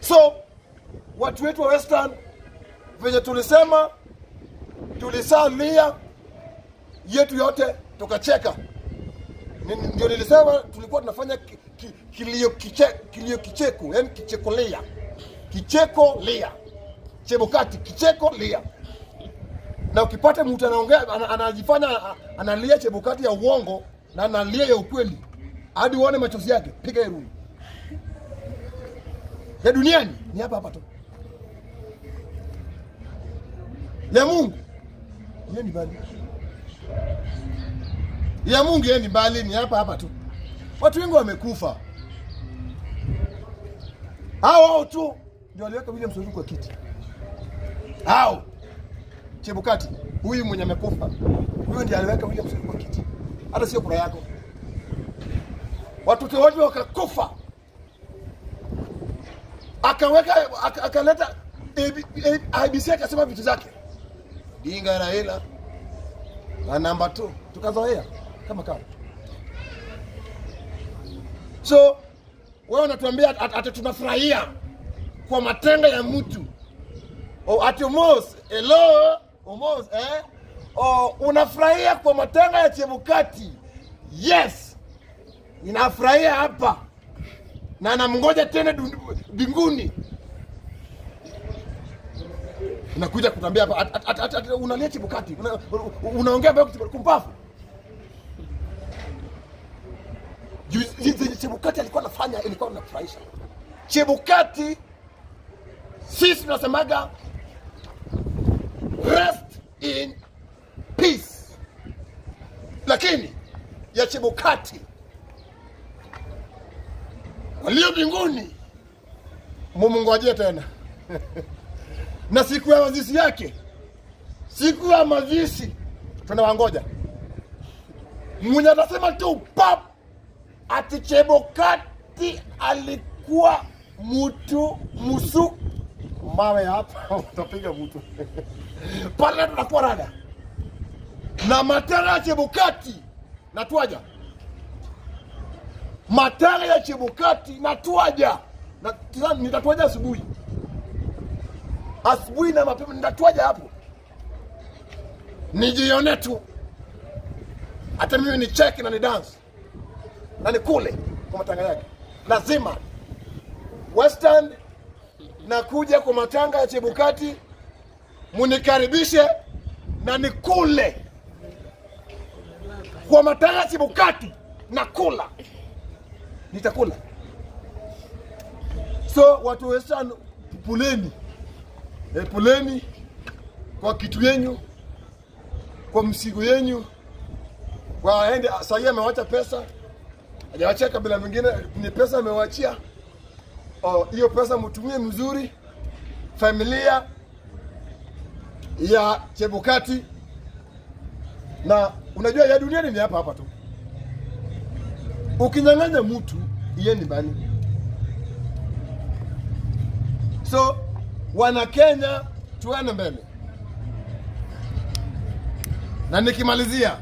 So watu wetu wa Western venye tulisema tulisalia yetu yote tukacheka. Ndio nilisema tulikuwa tunafanya kilio kicheko, yani kicheko lia. Kicheko lia. Chebukati kicheko lia. Na ukipata mtu anaongea anajifanya analia Chebukati ya uongo na analia ya ukweli, hadi uone machozi yake, piga iruni. Ya duniani ni hapa tu. Ya Mungu yeye ni bali. Ya Mungu yeye ni bali, ni hapa tu. Watu wengi wamekufa. Hao tu ndio waliweka William Samoei kwa kiti. Hao Chebukati huyu mwenye amekufa, huyu ndiye aliweka William Samoei kwa kiti. Hata sio kura yako. Watu wote wakakufa. Akaweka akaleta IBC akasema vitu zake. Dinga Raila na namba 2 tukazoea kama. So wewe unatuambia ati tunafurahia kwa matendo ya mtu. Ati almost unafurahia kwa matendo ya Chebukati. Yes. Ninafurahia hapa. Na namngoja tena mbinguni. Unakuja kutambia hapa unalia Chebukati. Unaongea bado kumpafu. Chebukati alikuwa anafanya, ilikuwa inafurahisha. Chebukati sisi tunasemaga rest in peace. Lakini ya Chebukati walio mbinguni mumungojea tena. Na siku ya mazishi yake, siku ya mazishi tunawangoja. Mwenye atasema tu pap ati Chebukati alikuwa mtu musu, mawe hapa utapiga mtu. Pale tunakuwa rada. Na matanga ya Chebukati natuaja. Matanga ya Chebukati natuaja. Na nitatuaja asubuhi. Asubuhi na mapema nitatuaja hapo. Nijione tu. Hata mimi ni check na ni dance. Na ni kule kwa matanga yake. Lazima Western na kuja kwa matanga ya Chebukati, munikaribishe na nikule kwa matanga ya Chebukati, nakula, nitakula. So watu Western puleni, puleni kwa kitu yenyu, kwa msigo yenyu. Waende sasa, amewacha pesa, hajawachia kabila mwingine, ni pesa amewachia. Hiyo pesa mtumie mzuri familia ya Chebukati. Na unajua ya duniani ni hapa tu. Ukinyang'anya mtu yeye ni bani. So wana Kenya tuende mbele. Na nikimalizia